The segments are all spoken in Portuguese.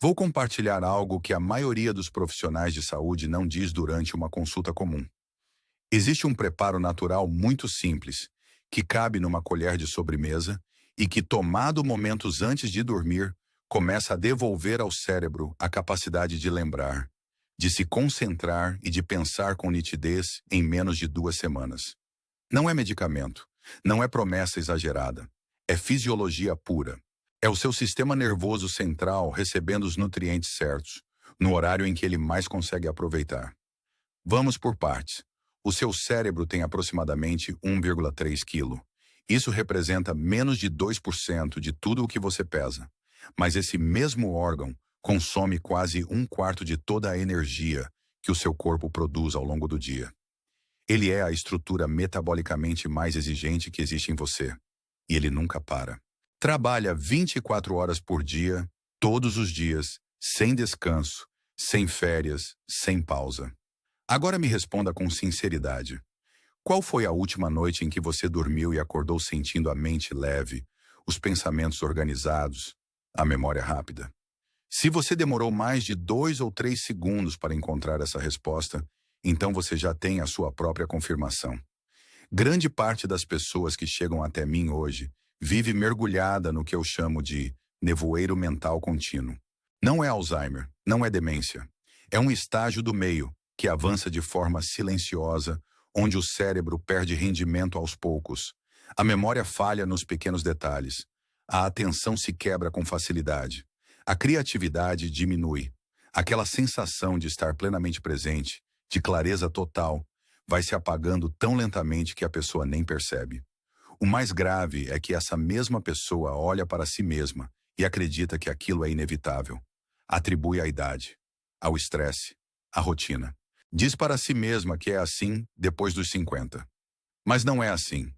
Vou compartilhar algo que a maioria dos profissionais de saúde não diz durante uma consulta comum. Existe um preparo natural muito simples, que cabe numa colher de sobremesa e que, tomado momentos antes de dormir, começa a devolver ao cérebro a capacidade de lembrar, de se concentrar e de pensar com nitidez em menos de 2 semanas. Não é medicamento, não é promessa exagerada, é fisiologia pura. É o seu sistema nervoso central recebendo os nutrientes certos, no horário em que ele mais consegue aproveitar. Vamos por partes. O seu cérebro tem aproximadamente 1,3 kg. Isso representa menos de 2% de tudo o que você pesa. Mas esse mesmo órgão consome quase um quarto de toda a energia que o seu corpo produz ao longo do dia. Ele é a estrutura metabolicamente mais exigente que existe em você. E ele nunca para. Trabalha 24 horas por dia, todos os dias, sem descanso, sem férias, sem pausa. Agora me responda com sinceridade. Qual foi a última noite em que você dormiu e acordou sentindo a mente leve, os pensamentos organizados, a memória rápida? Se você demorou mais de 2 ou 3 segundos para encontrar essa resposta, então você já tem a sua própria confirmação. Grande parte das pessoas que chegam até mim hoje vive mergulhada no que eu chamo de nevoeiro mental contínuo. Não é Alzheimer, não é demência. É um estágio do meio, que avança de forma silenciosa, onde o cérebro perde rendimento aos poucos. A memória falha nos pequenos detalhes. A atenção se quebra com facilidade. A criatividade diminui. Aquela sensação de estar plenamente presente, de clareza total, vai se apagando tão lentamente que a pessoa nem percebe. O mais grave é que essa mesma pessoa olha para si mesma e acredita que aquilo é inevitável. Atribui à idade, ao estresse, à rotina. Diz para si mesma que é assim depois dos 50. Mas não é assim.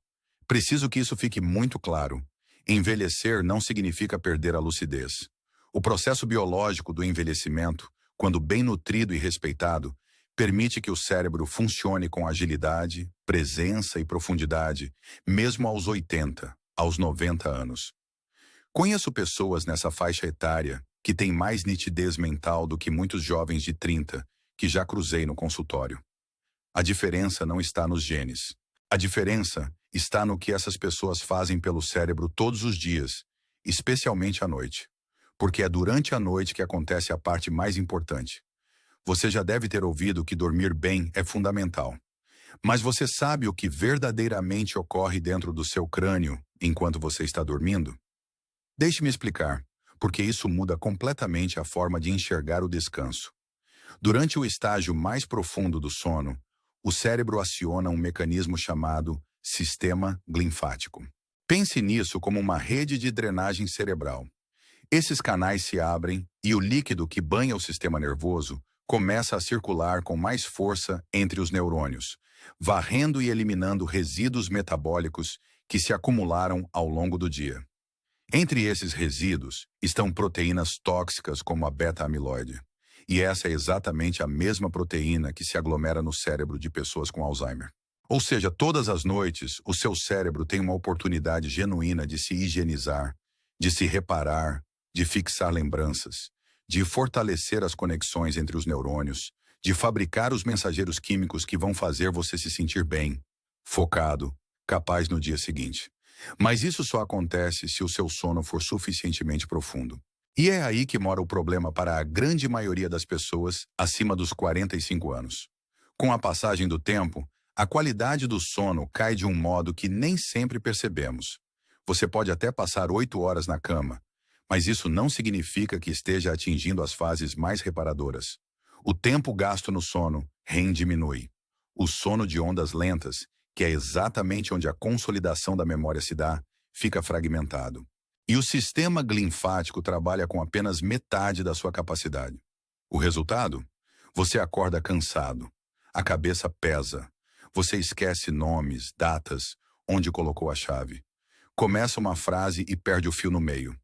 Preciso que isso fique muito claro. Envelhecer não significa perder a lucidez. O processo biológico do envelhecimento, quando bem nutrido e respeitado, permite que o cérebro funcione com agilidade, presença e profundidade, mesmo aos 80, aos 90 anos. Conheço pessoas nessa faixa etária que têm mais nitidez mental do que muitos jovens de 30, que já cruzei no consultório. A diferença não está nos genes. A diferença está no que essas pessoas fazem pelo cérebro todos os dias, especialmente à noite. Porque é durante a noite que acontece a parte mais importante. Você já deve ter ouvido que dormir bem é fundamental. Mas você sabe o que verdadeiramente ocorre dentro do seu crânio enquanto você está dormindo? Deixe-me explicar, porque isso muda completamente a forma de enxergar o descanso. Durante o estágio mais profundo do sono, o cérebro aciona um mecanismo chamado sistema linfático. Pense nisso como uma rede de drenagem cerebral. Esses canais se abrem e o líquido que banha o sistema nervoso começa a circular com mais força entre os neurônios, varrendo e eliminando resíduos metabólicos que se acumularam ao longo do dia. Entre esses resíduos estão proteínas tóxicas como a beta-amiloide. E essa é exatamente a mesma proteína que se aglomera no cérebro de pessoas com Alzheimer. Ou seja, todas as noites, o seu cérebro tem uma oportunidade genuína de se higienizar, de se reparar, de fixar lembranças, de fortalecer as conexões entre os neurônios, de fabricar os mensageiros químicos que vão fazer você se sentir bem, focado, capaz no dia seguinte. Mas isso só acontece se o seu sono for suficientemente profundo. E é aí que mora o problema para a grande maioria das pessoas acima dos 45 anos. Com a passagem do tempo, a qualidade do sono cai de um modo que nem sempre percebemos. Você pode até passar 8 horas na cama, mas isso não significa que esteja atingindo as fases mais reparadoras. O tempo gasto no sono diminui. O sono de ondas lentas, que é exatamente onde a consolidação da memória se dá, fica fragmentado. E o sistema linfático trabalha com apenas metade da sua capacidade. O resultado? Você acorda cansado. A cabeça pesa. Você esquece nomes, datas, onde colocou a chave. Começa uma frase e perde o fio no meio.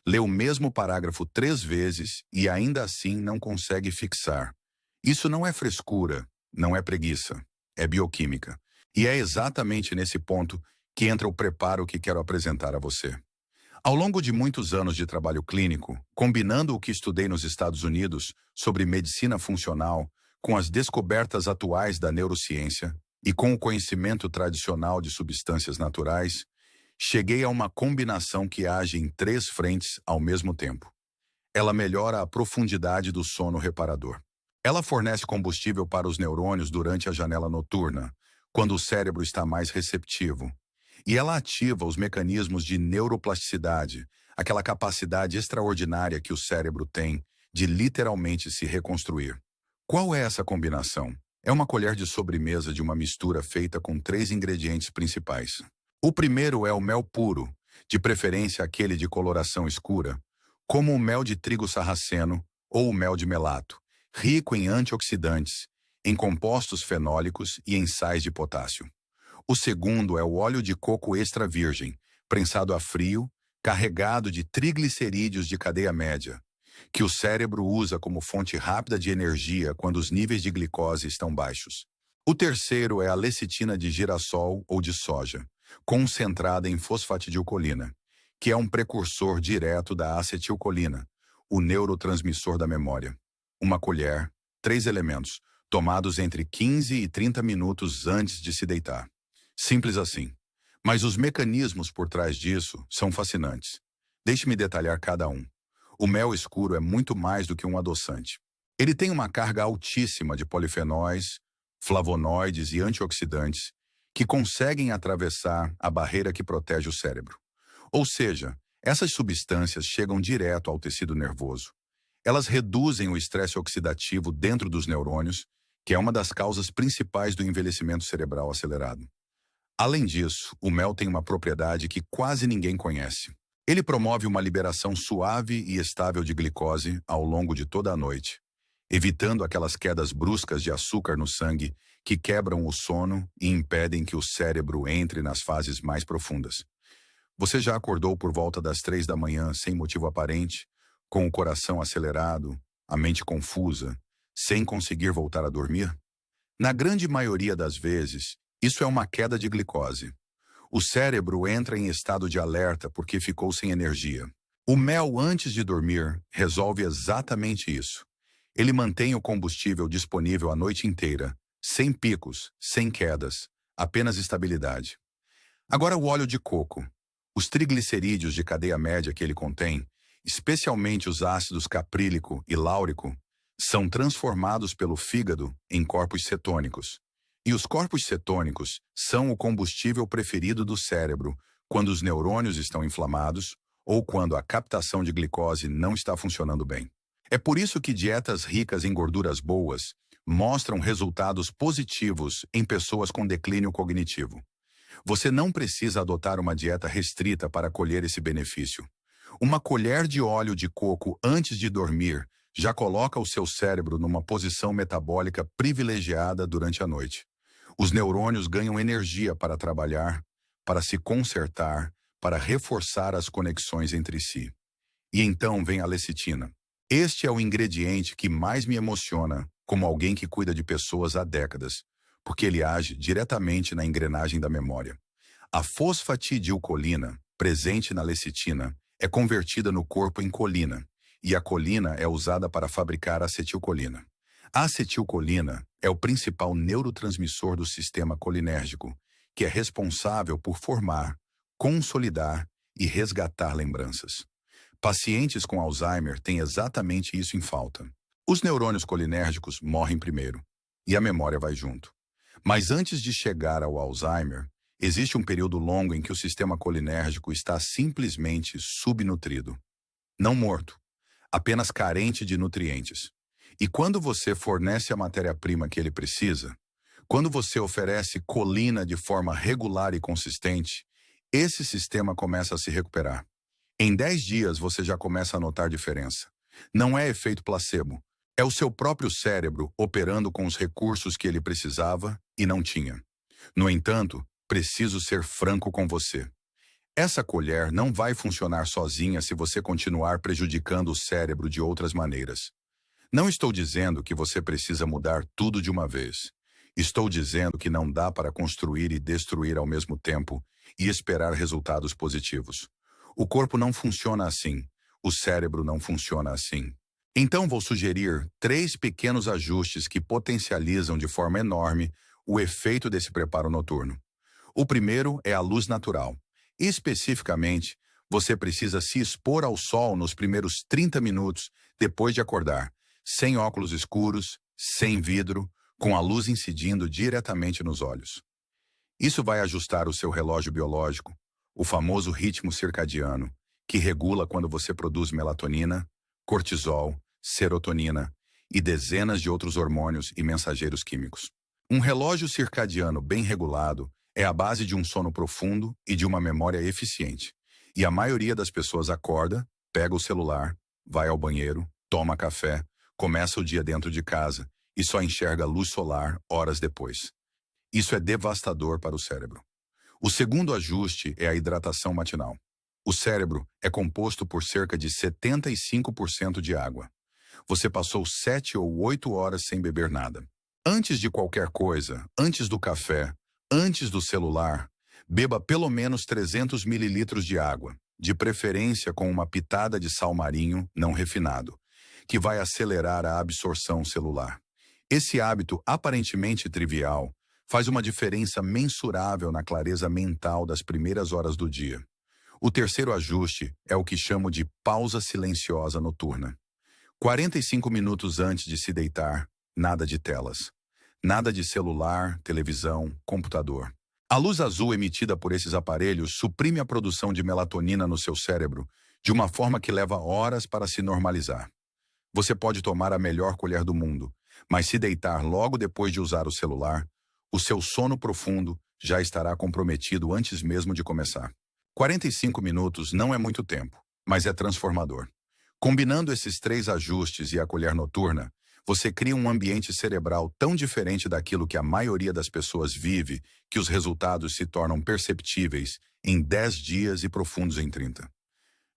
Lê o mesmo parágrafo 3 vezes e ainda assim não consegue fixar. Isso não é frescura, não é preguiça, é bioquímica. E é exatamente nesse ponto que entra o preparo que quero apresentar a você. Ao longo de muitos anos de trabalho clínico, combinando o que estudei nos Estados Unidos sobre medicina funcional com as descobertas atuais da neurociência e com o conhecimento tradicional de substâncias naturais, cheguei a uma combinação que age em três frentes ao mesmo tempo. Ela melhora a profundidade do sono reparador. Ela fornece combustível para os neurônios durante a janela noturna, quando o cérebro está mais receptivo. E ela ativa os mecanismos de neuroplasticidade, aquela capacidade extraordinária que o cérebro tem de literalmente se reconstruir. Qual é essa combinação? É uma colher de sobremesa de uma mistura feita com três ingredientes principais. O primeiro é o mel puro, de preferência aquele de coloração escura, como o mel de trigo sarraceno ou o mel de melato, rico em antioxidantes, em compostos fenólicos e em sais de potássio. O segundo é o óleo de coco extra virgem, prensado a frio, carregado de triglicerídeos de cadeia média, que o cérebro usa como fonte rápida de energia quando os níveis de glicose estão baixos. O terceiro é a lecitina de girassol ou de soja, concentrada em fosfatidilcolina, que é um precursor direto da acetilcolina, o neurotransmissor da memória. Uma colher, 3 elementos, tomados entre 15 e 30 minutos antes de se deitar. Simples assim. Mas os mecanismos por trás disso são fascinantes. Deixe-me detalhar cada um. O mel escuro é muito mais do que um adoçante. Ele tem uma carga altíssima de polifenóis, flavonoides e antioxidantes que conseguem atravessar a barreira que protege o cérebro. Ou seja, essas substâncias chegam direto ao tecido nervoso. Elas reduzem o estresse oxidativo dentro dos neurônios, que é uma das causas principais do envelhecimento cerebral acelerado. Além disso, o mel tem uma propriedade que quase ninguém conhece. Ele promove uma liberação suave e estável de glicose ao longo de toda a noite, evitando aquelas quedas bruscas de açúcar no sangue que quebram o sono e impedem que o cérebro entre nas fases mais profundas. Você já acordou por volta das 3 da manhã sem motivo aparente, com o coração acelerado, a mente confusa, sem conseguir voltar a dormir? Na grande maioria das vezes, isso é uma queda de glicose. O cérebro entra em estado de alerta porque ficou sem energia. O mel antes de dormir resolve exatamente isso. Ele mantém o combustível disponível a noite inteira, sem picos, sem quedas, apenas estabilidade. Agora o óleo de coco. Os triglicerídeos de cadeia média que ele contém, especialmente os ácidos caprílico e láurico, são transformados pelo fígado em corpos cetônicos. E os corpos cetônicos são o combustível preferido do cérebro quando os neurônios estão inflamados ou quando a captação de glicose não está funcionando bem. É por isso que dietas ricas em gorduras boas mostram resultados positivos em pessoas com declínio cognitivo. Você não precisa adotar uma dieta restrita para colher esse benefício. Uma colher de óleo de coco antes de dormir já coloca o seu cérebro numa posição metabólica privilegiada durante a noite. Os neurônios ganham energia para trabalhar, para se consertar, para reforçar as conexões entre si. E então vem a lecitina. Este é o ingrediente que mais me emociona como alguém que cuida de pessoas há décadas, porque ele age diretamente na engrenagem da memória. A fosfatidilcolina, presente na lecitina, é convertida no corpo em colina, e a colina é usada para fabricar acetilcolina. A acetilcolina é o principal neurotransmissor do sistema colinérgico, que é responsável por formar, consolidar e resgatar lembranças. Pacientes com Alzheimer têm exatamente isso em falta. Os neurônios colinérgicos morrem primeiro, e a memória vai junto. Mas antes de chegar ao Alzheimer, existe um período longo em que o sistema colinérgico está simplesmente subnutrido. Não morto, apenas carente de nutrientes. E quando você fornece a matéria-prima que ele precisa, quando você oferece colina de forma regular e consistente, esse sistema começa a se recuperar. Em 10 dias você já começa a notar diferença. Não é efeito placebo. É o seu próprio cérebro operando com os recursos que ele precisava e não tinha. No entanto, preciso ser franco com você. Essa colher não vai funcionar sozinha se você continuar prejudicando o cérebro de outras maneiras. Não estou dizendo que você precisa mudar tudo de uma vez. Estou dizendo que não dá para construir e destruir ao mesmo tempo e esperar resultados positivos. O corpo não funciona assim. O cérebro não funciona assim. Então vou sugerir 3 pequenos ajustes que potencializam de forma enorme o efeito desse preparo noturno. O primeiro é a luz natural. Especificamente, você precisa se expor ao sol nos primeiros 30 minutos depois de acordar, sem óculos escuros, sem vidro, com a luz incidindo diretamente nos olhos. Isso vai ajustar o seu relógio biológico, o famoso ritmo circadiano, que regula quando você produz melatonina, cortisol, serotonina e dezenas de outros hormônios e mensageiros químicos. Um relógio circadiano bem regulado é a base de um sono profundo e de uma memória eficiente. E a maioria das pessoas acorda, pega o celular, vai ao banheiro, toma café, começa o dia dentro de casa e só enxerga luz solar horas depois. Isso é devastador para o cérebro. O segundo ajuste é a hidratação matinal. O cérebro é composto por cerca de 75% de água. Você passou 7 ou 8 horas sem beber nada. Antes de qualquer coisa, antes do café, antes do celular, beba pelo menos 300 mililitros de água, de preferência com uma pitada de sal marinho não refinado, que vai acelerar a absorção celular. Esse hábito aparentemente trivial faz uma diferença mensurável na clareza mental das primeiras horas do dia. O terceiro ajuste é o que chamo de pausa silenciosa noturna. 45 minutos antes de se deitar, nada de telas. Nada de celular, televisão, computador. A luz azul emitida por esses aparelhos suprime a produção de melatonina no seu cérebro de uma forma que leva horas para se normalizar. Você pode tomar a melhor colher do mundo, mas se deitar logo depois de usar o celular, o seu sono profundo já estará comprometido antes mesmo de começar. 45 minutos não é muito tempo, mas é transformador. Combinando esses 3 ajustes e a colher noturna, você cria um ambiente cerebral tão diferente daquilo que a maioria das pessoas vive que os resultados se tornam perceptíveis em 10 dias e profundos em 30.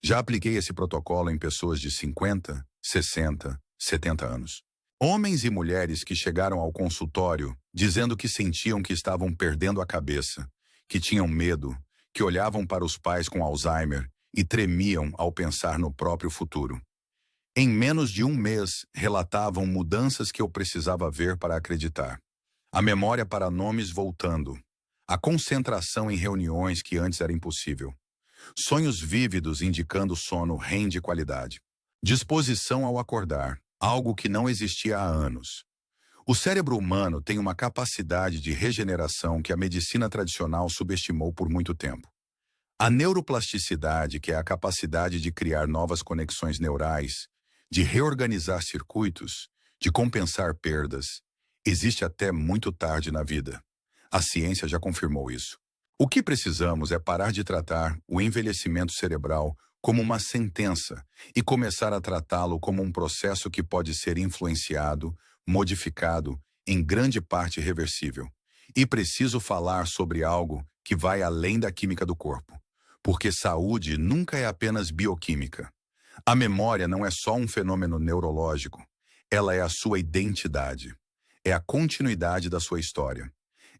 Já apliquei esse protocolo em pessoas de 50, 60, 70 anos. Homens e mulheres que chegaram ao consultório dizendo que sentiam que estavam perdendo a cabeça, que tinham medo, que olhavam para os pais com Alzheimer e tremiam ao pensar no próprio futuro. Em menos de um mês, relatavam mudanças que eu precisava ver para acreditar. A memória para nomes voltando. A concentração em reuniões que antes era impossível. Sonhos vívidos indicando sono REM de qualidade. Disposição ao acordar, algo que não existia há anos. O cérebro humano tem uma capacidade de regeneração que a medicina tradicional subestimou por muito tempo. A neuroplasticidade, que é a capacidade de criar novas conexões neurais, de reorganizar circuitos, de compensar perdas, existe até muito tarde na vida. A ciência já confirmou isso. O que precisamos é parar de tratar o envelhecimento cerebral como uma sentença e começar a tratá-lo como um processo que pode ser influenciado, modificado, em grande parte reversível. E preciso falar sobre algo que vai além da química do corpo, porque saúde nunca é apenas bioquímica. A memória não é só um fenômeno neurológico, ela é a sua identidade, é a continuidade da sua história,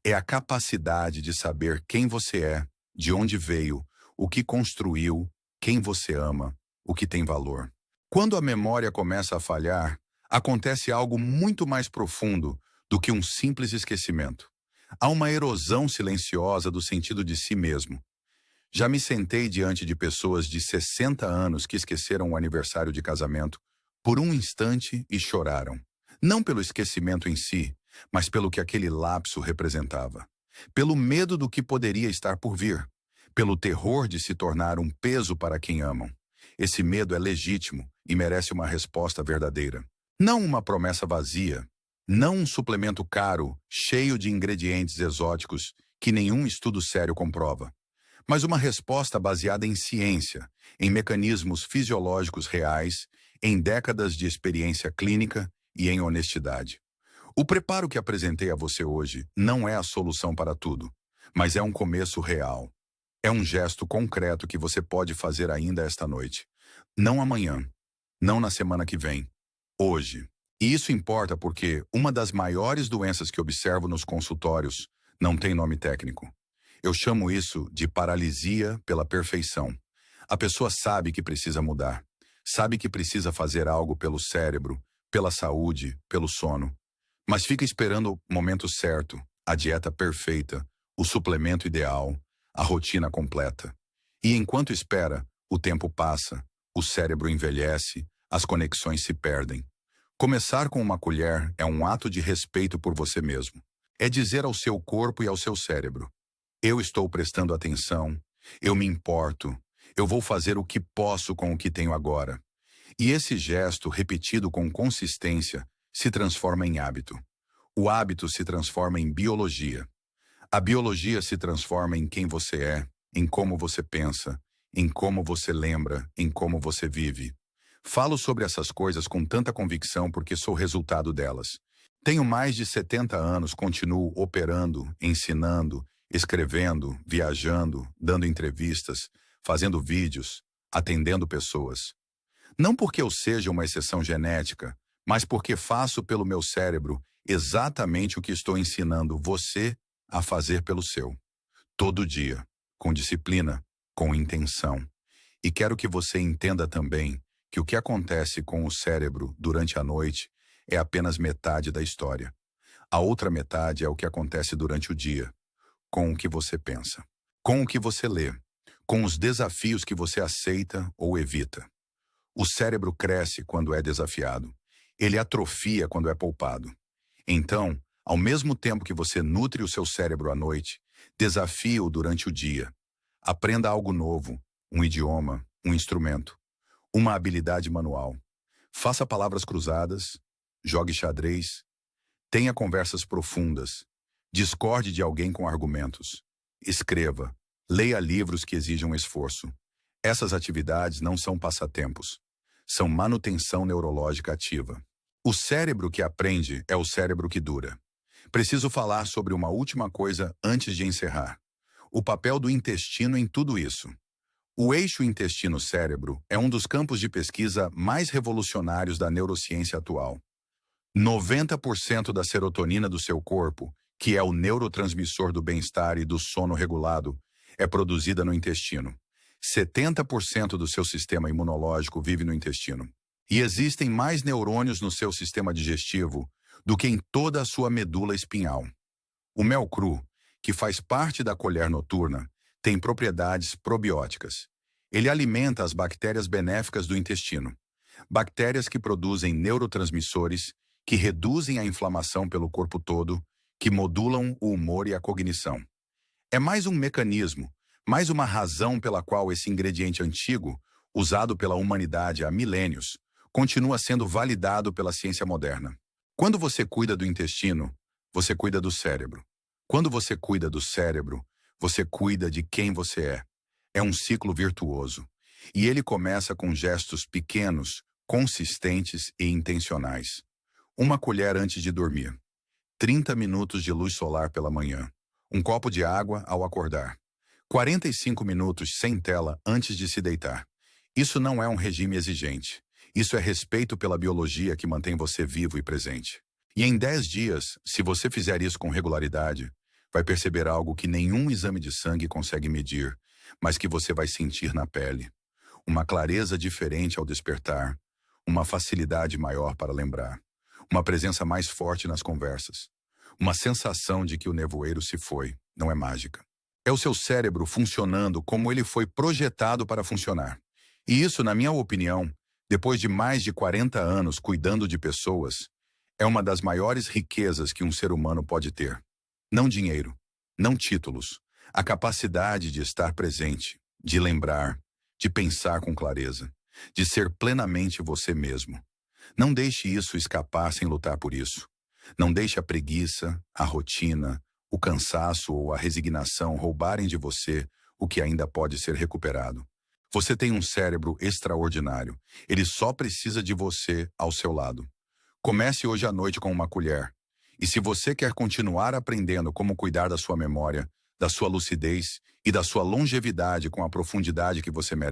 é a capacidade de saber quem você é, de onde veio, o que construiu, quem você ama, o que tem valor. Quando a memória começa a falhar, acontece algo muito mais profundo do que um simples esquecimento. Há uma erosão silenciosa do sentido de si mesmo. Já me sentei diante de pessoas de 60 anos que esqueceram o aniversário de casamento por um instante e choraram. Não pelo esquecimento em si, mas pelo que aquele lapso representava. Pelo medo do que poderia estar por vir. Pelo terror de se tornar um peso para quem amam. Esse medo é legítimo e merece uma resposta verdadeira. Não uma promessa vazia. Não um suplemento caro, cheio de ingredientes exóticos que nenhum estudo sério comprova. Mas uma resposta baseada em ciência, em mecanismos fisiológicos reais, em décadas de experiência clínica e em honestidade. O preparo que apresentei a você hoje não é a solução para tudo, mas é um começo real. É um gesto concreto que você pode fazer ainda esta noite. Não amanhã, não na semana que vem, hoje. E isso importa porque uma das maiores doenças que observo nos consultórios não tem nome técnico. Eu chamo isso de paralisia pela perfeição. A pessoa sabe que precisa mudar, sabe que precisa fazer algo pelo cérebro, pela saúde, pelo sono, mas fica esperando o momento certo, a dieta perfeita, o suplemento ideal, a rotina completa. E enquanto espera, o tempo passa, o cérebro envelhece, as conexões se perdem. Começar com uma colher é um ato de respeito por você mesmo. É dizer ao seu corpo e ao seu cérebro: eu estou prestando atenção, eu me importo, eu vou fazer o que posso com o que tenho agora. E esse gesto, repetido com consistência, se transforma em hábito. O hábito se transforma em biologia. A biologia se transforma em quem você é, em como você pensa, em como você lembra, em como você vive. Falo sobre essas coisas com tanta convicção porque sou resultado delas. Tenho mais de 70 anos, continuo operando, ensinando, escrevendo, viajando, dando entrevistas, fazendo vídeos, atendendo pessoas. Não porque eu seja uma exceção genética, mas porque faço pelo meu cérebro exatamente o que estou ensinando você a fazer pelo seu. Todo dia, com disciplina, com intenção. E quero que você entenda também que o que acontece com o cérebro durante a noite é apenas metade da história. A outra metade é o que acontece durante o dia, com o que você pensa, com o que você lê, com os desafios que você aceita ou evita. O cérebro cresce quando é desafiado. Ele atrofia quando é poupado. Então, ao mesmo tempo que você nutre o seu cérebro à noite, desafie-o durante o dia. Aprenda algo novo, um idioma, um instrumento, uma habilidade manual. Faça palavras cruzadas, jogue xadrez, tenha conversas profundas, discorde de alguém com argumentos. Escreva, leia livros que exijam esforço. Essas atividades não são passatempos, são manutenção neurológica ativa. O cérebro que aprende é o cérebro que dura. Preciso falar sobre uma última coisa antes de encerrar. O papel do intestino em tudo isso. O eixo intestino-cérebro é um dos campos de pesquisa mais revolucionários da neurociência atual. 90% da serotonina do seu corpo, que é o neurotransmissor do bem-estar e do sono regulado, é produzida no intestino. 70% do seu sistema imunológico vive no intestino. E existem mais neurônios no seu sistema digestivo do que em toda a sua medula espinhal. O mel cru, que faz parte da colher noturna, tem propriedades probióticas. Ele alimenta as bactérias benéficas do intestino. Bactérias que produzem neurotransmissores, que reduzem a inflamação pelo corpo todo, que modulam o humor e a cognição. É mais um mecanismo, mais uma razão pela qual esse ingrediente antigo, usado pela humanidade há milênios, continua sendo validado pela ciência moderna. Quando você cuida do intestino, você cuida do cérebro. Quando você cuida do cérebro, você cuida de quem você é. É um ciclo virtuoso. E ele começa com gestos pequenos, consistentes e intencionais. Uma colher antes de dormir. 30 minutos de luz solar pela manhã. Um copo de água ao acordar. 45 minutos sem tela antes de se deitar. Isso não é um regime exigente. Isso é respeito pela biologia que mantém você vivo e presente. E em 10 dias, se você fizer isso com regularidade, vai perceber algo que nenhum exame de sangue consegue medir, mas que você vai sentir na pele. Uma clareza diferente ao despertar, uma facilidade maior para lembrar, uma presença mais forte nas conversas, uma sensação de que o nevoeiro se foi, não é mágica. É o seu cérebro funcionando como ele foi projetado para funcionar. E isso, na minha opinião, depois de mais de 40 anos cuidando de pessoas, é uma das maiores riquezas que um ser humano pode ter. Não dinheiro, não títulos, a capacidade de estar presente, de lembrar, de pensar com clareza, de ser plenamente você mesmo. Não deixe isso escapar sem lutar por isso. Não deixe a preguiça, a rotina, o cansaço ou a resignação roubarem de você o que ainda pode ser recuperado. Você tem um cérebro extraordinário. Ele só precisa de você ao seu lado. Comece hoje à noite com uma colher. E se você quer continuar aprendendo como cuidar da sua memória, da sua lucidez e da sua longevidade com a profundidade que você merece,